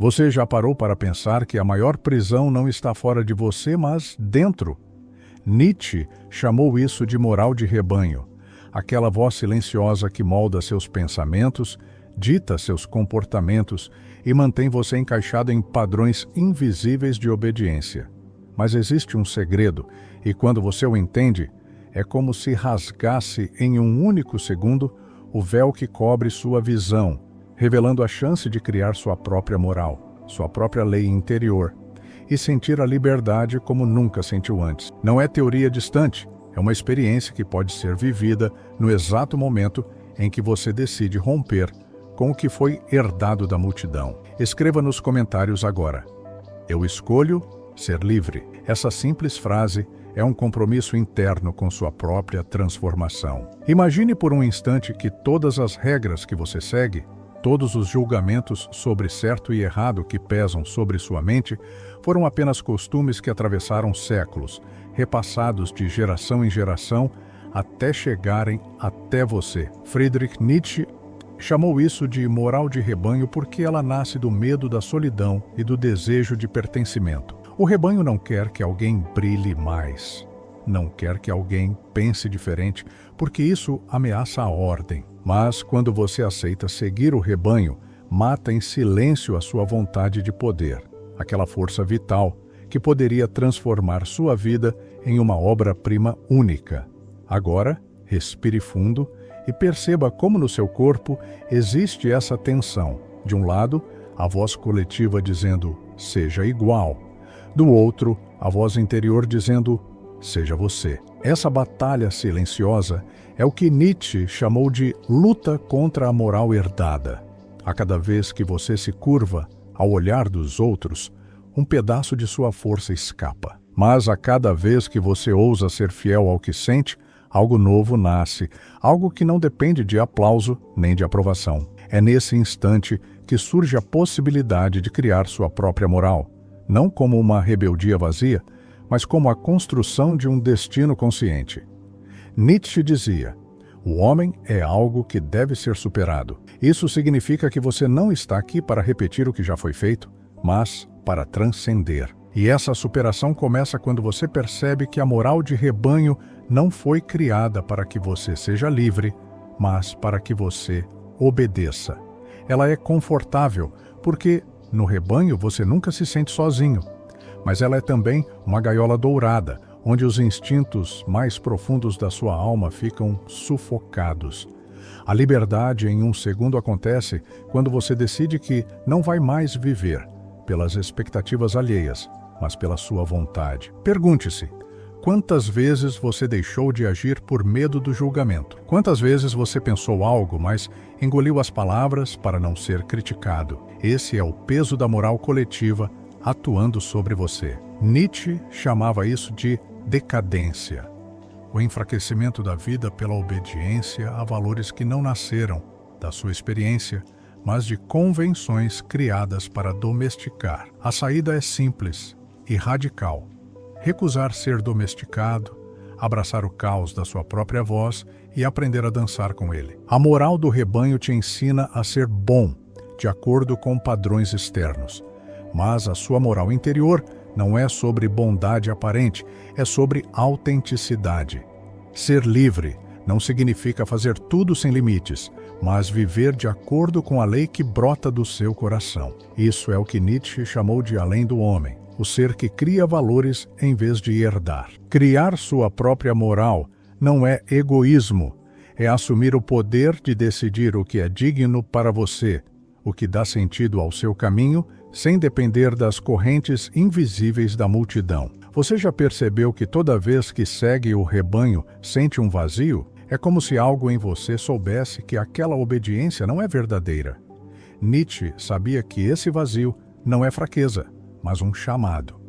Você já parou para pensar que a maior prisão não está fora de você, mas dentro? Nietzsche chamou isso de moral de rebanho, aquela voz silenciosa que molda seus pensamentos, dita seus comportamentos e mantém você encaixado em padrões invisíveis de obediência. Mas existe um segredo, e quando você o entende, é como se rasgasse em um único segundo o véu que cobre sua visão, revelando a chance de criar sua própria moral, sua própria lei interior, e sentir a liberdade como nunca sentiu antes. Não é teoria distante, é uma experiência que pode ser vivida no exato momento em que você decide romper com o que foi herdado da multidão. Escreva nos comentários agora: eu escolho ser livre. Essa simples frase é um compromisso interno com sua própria transformação. Imagine por um instante que todas as regras que você segue, todos os julgamentos sobre certo e errado que pesam sobre sua mente, foram apenas costumes que atravessaram séculos, repassados de geração em geração, até chegarem até você. Friedrich Nietzsche chamou isso de moral de rebanho porque ela nasce do medo da solidão e do desejo de pertencimento. O rebanho não quer que alguém brilhe mais, não quer que alguém pense diferente, porque isso ameaça a ordem. Mas quando você aceita seguir o rebanho, mata em silêncio a sua vontade de poder, aquela força vital que poderia transformar sua vida em uma obra-prima única. Agora, respire fundo e perceba como no seu corpo existe essa tensão. De um lado, a voz coletiva dizendo, seja igual. Do outro, a voz interior dizendo, seja você. Essa batalha silenciosa é o que Nietzsche chamou de luta contra a moral herdada. A cada vez que você se curva ao olhar dos outros, um pedaço de sua força escapa. Mas a cada vez que você ousa ser fiel ao que sente, algo novo nasce, algo que não depende de aplauso nem de aprovação. É nesse instante que surge a possibilidade de criar sua própria moral, não como uma rebeldia vazia, mas como a construção de um destino consciente. Nietzsche dizia, o homem é algo que deve ser superado. Isso significa que você não está aqui para repetir o que já foi feito, mas para transcender. E essa superação começa quando você percebe que a moral de rebanho não foi criada para que você seja livre, mas para que você obedeça. Ela é confortável, porque no rebanho você nunca se sente sozinho. Mas ela é também uma gaiola dourada, onde os instintos mais profundos da sua alma ficam sufocados. A liberdade em um segundo acontece quando você decide que não vai mais viver pelas expectativas alheias, mas pela sua vontade. Pergunte-se, quantas vezes você deixou de agir por medo do julgamento? Quantas vezes você pensou algo, mas engoliu as palavras para não ser criticado? Esse é o peso da moral coletiva atuando sobre você. Nietzsche chamava isso de decadência, o enfraquecimento da vida pela obediência a valores que não nasceram da sua experiência, mas de convenções criadas para domesticar. A saída é simples e radical. Recusar ser domesticado, abraçar o caos da sua própria voz e aprender a dançar com ele. A moral do rebanho te ensina a ser bom, de acordo com padrões externos. Mas a sua moral interior não é sobre bondade aparente, é sobre autenticidade. Ser livre não significa fazer tudo sem limites, mas viver de acordo com a lei que brota do seu coração. Isso é o que Nietzsche chamou de além do homem, o ser que cria valores em vez de herdar. Criar sua própria moral não é egoísmo, é assumir o poder de decidir o que é digno para você, o que dá sentido ao seu caminho, sem depender das correntes invisíveis da multidão. Você já percebeu que toda vez que segue o rebanho sente um vazio? É como se algo em você soubesse que aquela obediência não é verdadeira. Nietzsche sabia que esse vazio não é fraqueza, mas um chamado.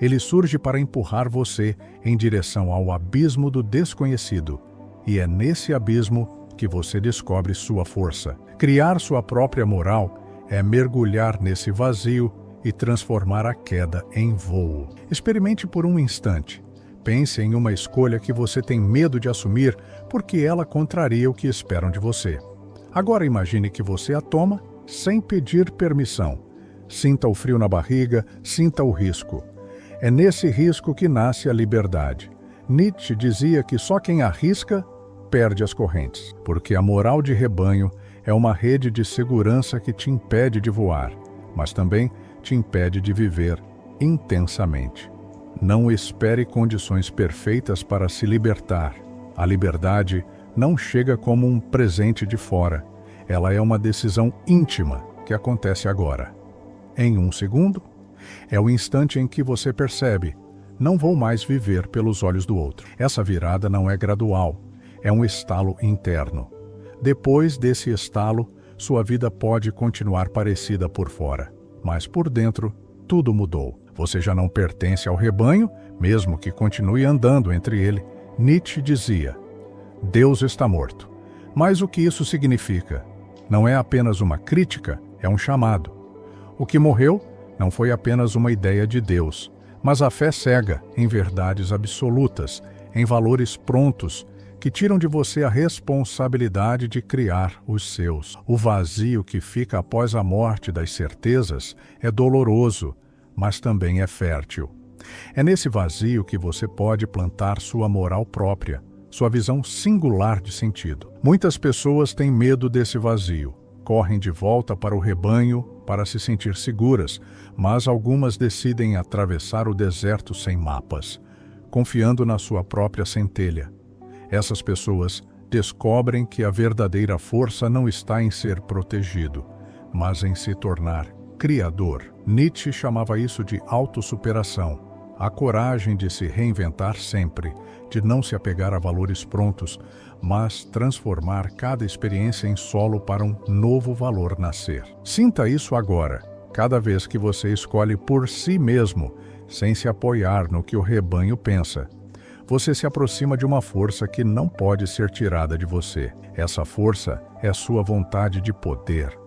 Ele surge para empurrar você em direção ao abismo do desconhecido, e é nesse abismo que você descobre sua força. Criar sua própria moral é mergulhar nesse vazio e transformar a queda em voo. Experimente por um instante. Pense em uma escolha que você tem medo de assumir porque ela contraria o que esperam de você. Agora imagine que você a toma sem pedir permissão, Sinta o frio na barriga, sinta o risco. É nesse risco que nasce a liberdade. Nietzsche dizia que só quem arrisca perde as correntes, porque a moral de rebanho é uma rede de segurança que te impede de voar, mas também te impede de viver intensamente. Não espere condições perfeitas para se libertar. A liberdade não chega como um presente de fora. Ela é uma decisão íntima que acontece agora. Em um segundo, é o instante em que você percebe: não vou mais viver pelos olhos do outro. Essa virada não é gradual, é um estalo interno. Depois desse estalo, sua vida pode continuar parecida por fora, mas por dentro, tudo mudou. Você já não pertence ao rebanho, mesmo que continue andando entre ele. Nietzsche dizia: Deus está morto. Mas o que isso significa? Não é apenas uma crítica, é um chamado. O que morreu não foi apenas uma ideia de Deus, mas a fé cega em verdades absolutas, em valores prontos, que tiram de você a responsabilidade de criar os seus. O vazio que fica após a morte das certezas é doloroso, mas também é fértil. É nesse vazio que você pode plantar sua moral própria, sua visão singular de sentido. Muitas pessoas têm medo desse vazio, correm de volta para o rebanho para se sentir seguras, mas algumas decidem atravessar o deserto sem mapas, confiando na sua própria centelha. Essas pessoas descobrem que a verdadeira força não está em ser protegido, mas em se tornar criador. Nietzsche chamava isso de autossuperação, a coragem de se reinventar sempre, de não se apegar a valores prontos, mas transformar cada experiência em solo para um novo valor nascer. Sinta isso agora, cada vez que você escolhe por si mesmo, sem se apoiar no que o rebanho pensa. Você se aproxima de uma força que não pode ser tirada de você. Essa força é sua vontade de poder,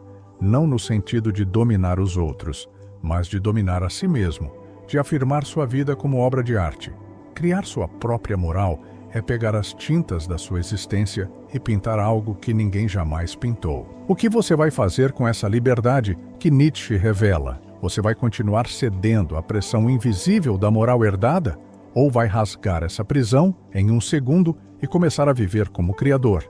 não no sentido de dominar os outros, mas de dominar a si mesmo, de afirmar sua vida como obra de arte. Criar sua própria moral é pegar as tintas da sua existência e pintar algo que ninguém jamais pintou. O que você vai fazer com essa liberdade que Nietzsche revela? Você vai continuar cedendo à pressão invisível da moral herdada? Ou vai rasgar essa prisão em um segundo e começar a viver como criador?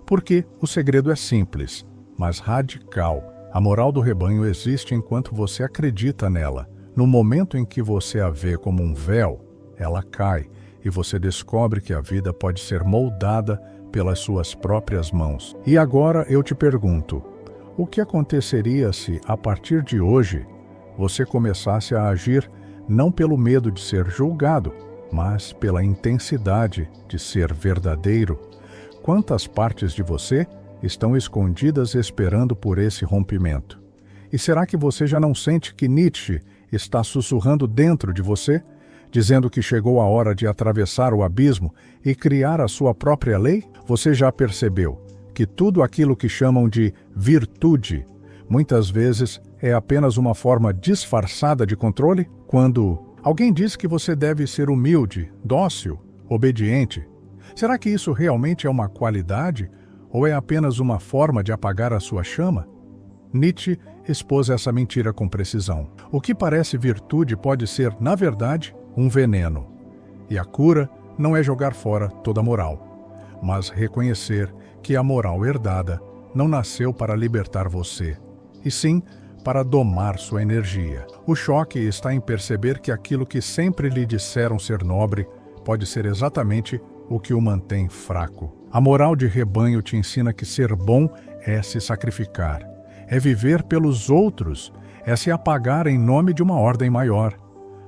Porque o segredo é simples, mas radical. A moral do rebanho existe enquanto você acredita nela. No momento em que você a vê como um véu, ela cai e você descobre que a vida pode ser moldada pelas suas próprias mãos. E agora eu te pergunto, o que aconteceria se, a partir de hoje, você começasse a agir não pelo medo de ser julgado, mas pela intensidade de ser verdadeiro? Quantas partes de você estão escondidas esperando por esse rompimento? E será que você já não sente que Nietzsche está sussurrando dentro de você, dizendo que chegou a hora de atravessar o abismo e criar a sua própria lei? Você já percebeu que tudo aquilo que chamam de virtude muitas vezes é apenas uma forma disfarçada de controle? Quando alguém diz que você deve ser humilde, dócil, obediente, será que isso realmente é uma qualidade ou é apenas uma forma de apagar a sua chama? Nietzsche expôs essa mentira com precisão. O que parece virtude pode ser, na verdade, um veneno. E a cura não é jogar fora toda a moral, mas reconhecer que a moral herdada não nasceu para libertar você, e sim para domar sua energia. O choque está em perceber que aquilo que sempre lhe disseram ser nobre pode ser exatamente o que o mantém fraco. A moral de rebanho te ensina que ser bom é se sacrificar, é viver pelos outros, é se apagar em nome de uma ordem maior.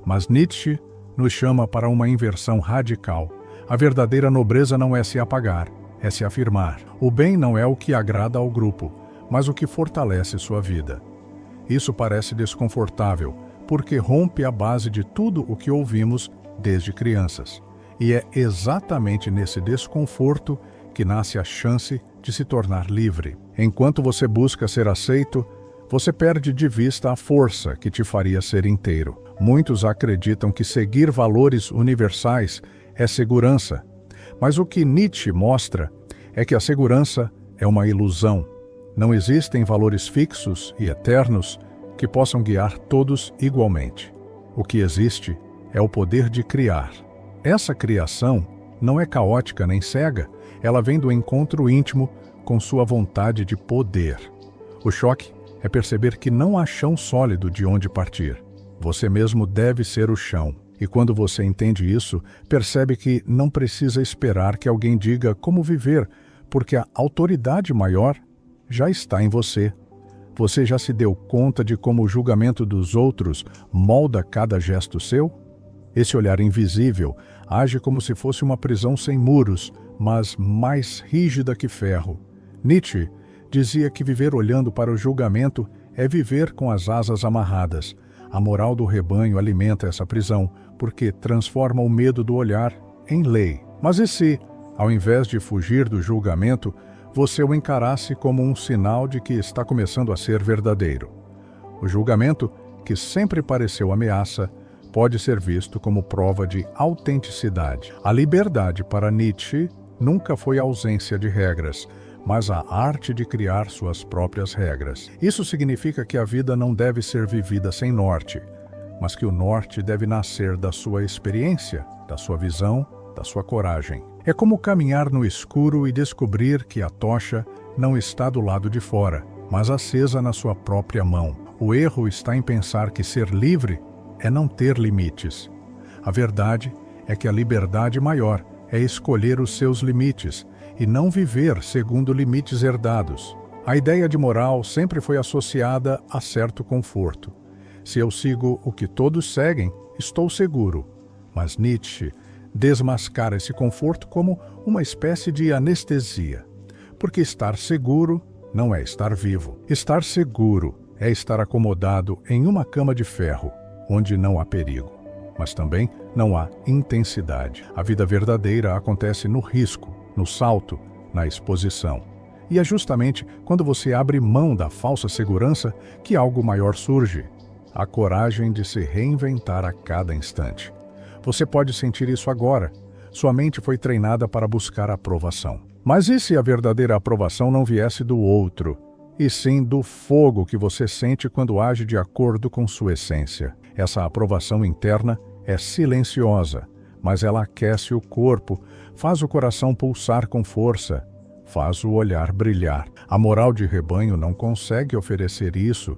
Mas Nietzsche nos chama para uma inversão radical. A verdadeira nobreza não é se apagar, é se afirmar. O bem não é o que agrada ao grupo, mas o que fortalece sua vida. Isso parece desconfortável, porque rompe a base de tudo o que ouvimos desde crianças. E é exatamente nesse desconforto que nasce a chance de se tornar livre. Enquanto você busca ser aceito, você perde de vista a força que te faria ser inteiro. Muitos acreditam que seguir valores universais é segurança, mas o que Nietzsche mostra é que a segurança é uma ilusão. Não existem valores fixos e eternos que possam guiar todos igualmente. O que existe é o poder de criar. Essa criação não é caótica nem cega, ela vem do encontro íntimo com sua vontade de poder. O choque é perceber que não há chão sólido de onde partir. Você mesmo deve ser o chão. E quando você entende isso, percebe que não precisa esperar que alguém diga como viver, porque a autoridade maior já está em você. Você já se deu conta de como o julgamento dos outros molda cada gesto seu? Esse olhar invisível age como se fosse uma prisão sem muros, mas mais rígida que ferro. Nietzsche dizia que viver olhando para o julgamento é viver com as asas amarradas. A moral do rebanho alimenta essa prisão, porque transforma o medo do olhar em lei. Mas e se, ao invés de fugir do julgamento, você o encarasse como um sinal de que está começando a ser verdadeiro? O julgamento, que sempre pareceu ameaça, pode ser visto como prova de autenticidade. A liberdade para Nietzsche nunca foi a ausência de regras, mas a arte de criar suas próprias regras. Isso significa que a vida não deve ser vivida sem norte, mas que o norte deve nascer da sua experiência, da sua visão, da sua coragem. É como caminhar no escuro e descobrir que a tocha não está do lado de fora, mas acesa na sua própria mão. O erro está em pensar que ser livre é não ter limites. A verdade é que a liberdade maior é escolher os seus limites e não viver segundo limites herdados. A ideia de moral sempre foi associada a certo conforto. Se eu sigo o que todos seguem, estou seguro. Mas Nietzsche desmascara esse conforto como uma espécie de anestesia. Porque estar seguro não é estar vivo. Estar seguro é estar acomodado em uma cama de ferro, onde não há perigo. Mas também não há intensidade. A vida verdadeira acontece no risco, no salto, na exposição. E é justamente quando você abre mão da falsa segurança que algo maior surge. A coragem de se reinventar a cada instante. Você pode sentir isso agora. Sua mente foi treinada para buscar a aprovação. Mas e se a verdadeira aprovação não viesse do outro, e sim do fogo que você sente quando age de acordo com sua essência? Essa aprovação interna é silenciosa, mas ela aquece o corpo, faz o coração pulsar com força, faz o olhar brilhar. A moral de rebanho não consegue oferecer isso,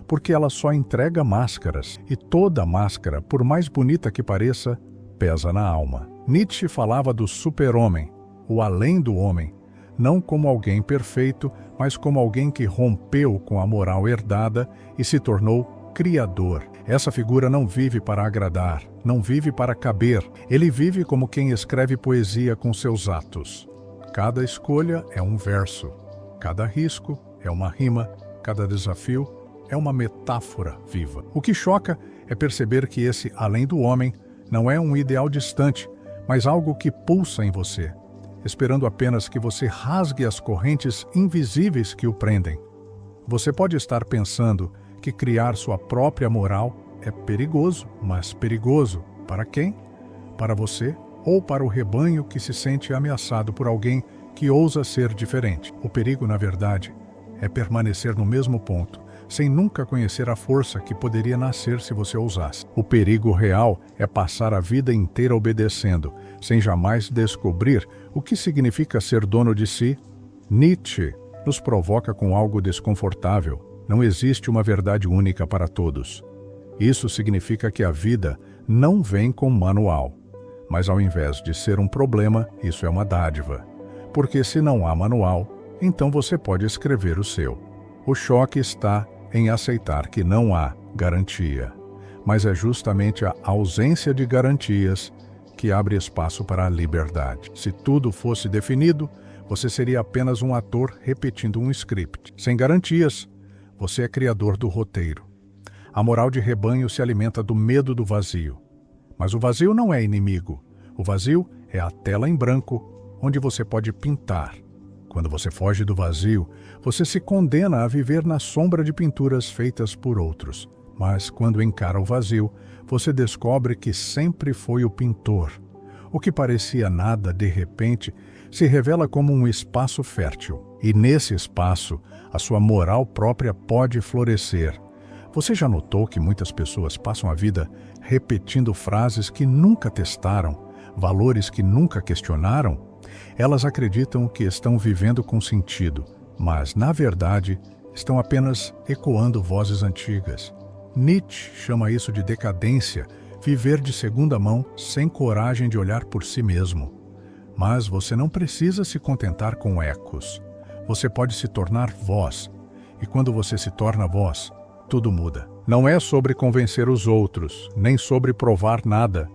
porque ela só entrega máscaras, e toda máscara, por mais bonita que pareça, pesa na alma. Nietzsche falava do super-homem, o além do homem, não como alguém perfeito, mas como alguém que rompeu com a moral herdada e se tornou criador. Essa figura não vive para agradar, não vive para caber. Ele vive como quem escreve poesia com seus atos. Cada escolha é um verso, cada risco é uma rima, cada desafio é uma metáfora viva. O que choca é perceber que esse além do homem não é um ideal distante, mas algo que pulsa em você, esperando apenas que você rasgue as correntes invisíveis que o prendem. Você pode estar pensando que criar sua própria moral é perigoso, mas perigoso para quem? Para você ou para o rebanho que se sente ameaçado por alguém que ousa ser diferente. O perigo, na verdade, é permanecer no mesmo ponto, sem nunca conhecer a força que poderia nascer se você ousasse. O perigo real é passar a vida inteira obedecendo, sem jamais descobrir o que significa ser dono de si. Nietzsche nos provoca com algo desconfortável. Não existe uma verdade única para todos. Isso significa que a vida não vem com manual. Mas ao invés de ser um problema, isso é uma dádiva. Porque se não há manual, então você pode escrever o seu. O choque está em aceitar que não há garantia. Mas é justamente a ausência de garantias que abre espaço para a liberdade. Se tudo fosse definido, você seria apenas um ator repetindo um script. Sem garantias, você é criador do roteiro. A moral de rebanho se alimenta do medo do vazio. Mas o vazio não é inimigo. O vazio é a tela em branco onde você pode pintar. Quando você foge do vazio, você se condena a viver na sombra de pinturas feitas por outros. Mas quando encara o vazio, você descobre que sempre foi o pintor. O que parecia nada, de repente, se revela como um espaço fértil. E nesse espaço, a sua moral própria pode florescer. Você já notou que muitas pessoas passam a vida repetindo frases que nunca testaram, valores que nunca questionaram? Elas acreditam que estão vivendo com sentido, mas, na verdade, estão apenas ecoando vozes antigas. Nietzsche chama isso de decadência, viver de segunda mão sem coragem de olhar por si mesmo. Mas você não precisa se contentar com ecos. Você pode se tornar voz. E quando você se torna voz, tudo muda. Não é sobre convencer os outros, nem sobre provar nada.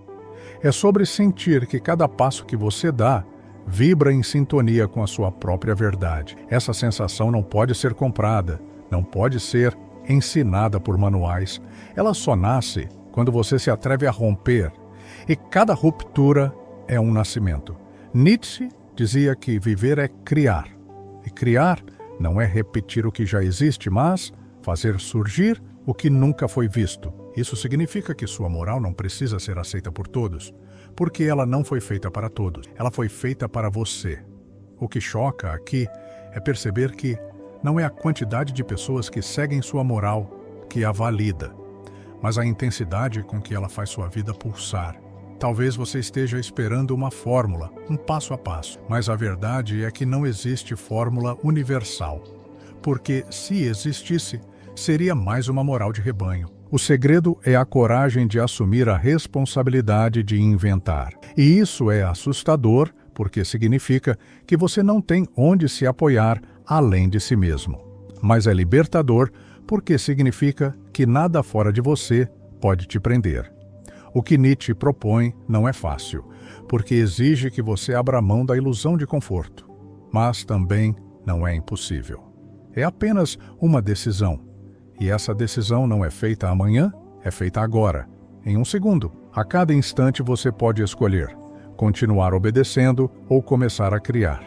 É sobre sentir que cada passo que você dá vibra em sintonia com a sua própria verdade. Essa sensação não pode ser comprada, não pode ser ensinada por manuais. Ela só nasce quando você se atreve a romper. E cada ruptura é um nascimento. Nietzsche dizia que viver é criar. E criar não é repetir o que já existe, mas fazer surgir o que nunca foi visto. Isso significa que sua moral não precisa ser aceita por todos, porque ela não foi feita para todos. Ela foi feita para você. O que choca aqui é perceber que não é a quantidade de pessoas que seguem sua moral que a valida, mas a intensidade com que ela faz sua vida pulsar. Talvez você esteja esperando uma fórmula, um passo a passo, mas a verdade é que não existe fórmula universal, porque se existisse, seria mais uma moral de rebanho. O segredo é a coragem de assumir a responsabilidade de inventar. E isso é assustador, porque significa que você não tem onde se apoiar além de si mesmo. Mas é libertador, porque significa que nada fora de você pode te prender. O que Nietzsche propõe não é fácil, porque exige que você abra mão da ilusão de conforto. Mas também não é impossível. É apenas uma decisão. E essa decisão não é feita amanhã, é feita agora, em um segundo. A cada instante você pode escolher continuar obedecendo ou começar a criar.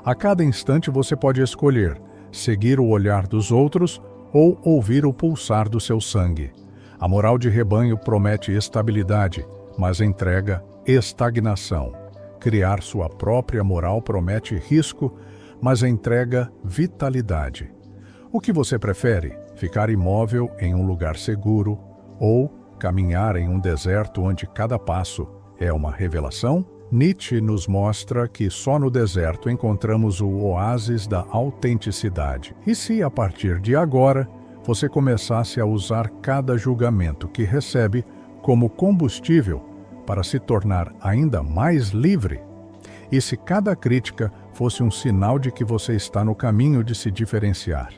A cada instante você pode escolher seguir o olhar dos outros ou ouvir o pulsar do seu sangue. A moral de rebanho promete estabilidade, mas entrega estagnação. Criar sua própria moral promete risco, mas entrega vitalidade. O que você prefere? Ficar imóvel em um lugar seguro ou caminhar em um deserto onde cada passo é uma revelação? Nietzsche nos mostra que só no deserto encontramos o oásis da autenticidade. E se, a partir de agora, você começasse a usar cada julgamento que recebe como combustível para se tornar ainda mais livre? E se cada crítica fosse um sinal de que você está no caminho de se diferenciar?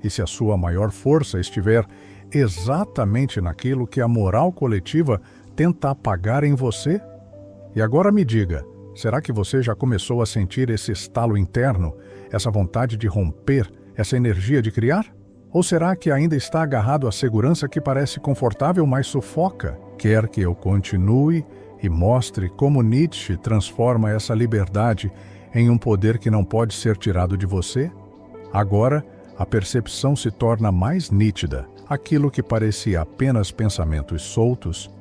E se a sua maior força estiver exatamente naquilo que a moral coletiva tenta apagar em você? E agora me diga, será que você já começou a sentir esse estalo interno, essa vontade de romper, essa energia de criar? Ou será que ainda está agarrado à segurança que parece confortável, mas sufoca? Quer que eu continue e mostre como Nietzsche transforma essa liberdade em um poder que não pode ser tirado de você? Agora, a percepção se torna mais nítida. Aquilo que parecia apenas pensamentos soltos,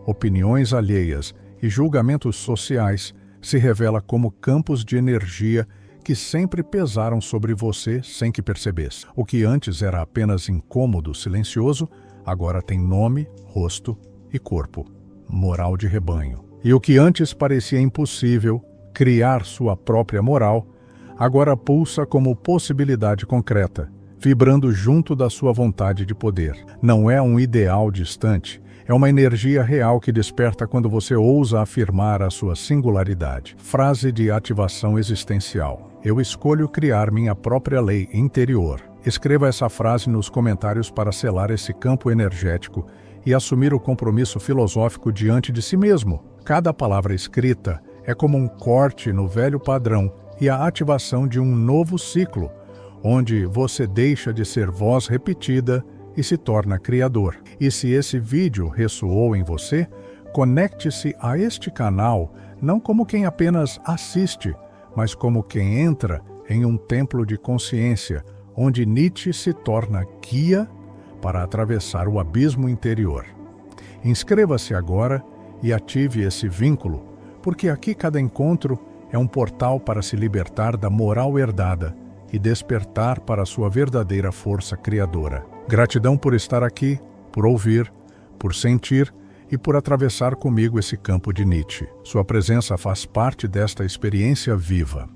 opiniões alheias e julgamentos sociais se revela como campos de energia que sempre pesaram sobre você sem que percebesse. O que antes era apenas incômodo, silencioso, agora tem nome, rosto e corpo. Moral de rebanho. E o que antes parecia impossível, criar sua própria moral, agora pulsa como possibilidade concreta, vibrando junto da sua vontade de poder. Não é um ideal distante, é uma energia real que desperta quando você ousa afirmar a sua singularidade. Frase de ativação existencial. Eu escolho criar minha própria lei interior. Escreva essa frase nos comentários para selar esse campo energético e assumir o compromisso filosófico diante de si mesmo. Cada palavra escrita é como um corte no velho padrão e a ativação de um novo ciclo, onde você deixa de ser voz repetida e se torna criador. E se esse vídeo ressoou em você, conecte-se a este canal não como quem apenas assiste, mas como quem entra em um templo de consciência, onde Nietzsche se torna guia para atravessar o abismo interior. Inscreva-se agora e ative esse vínculo, porque aqui cada encontro é um portal para se libertar da moral herdada e despertar para a sua verdadeira força criadora. Gratidão por estar aqui, por ouvir, por sentir e por atravessar comigo esse campo de Nietzsche. Sua presença faz parte desta experiência viva.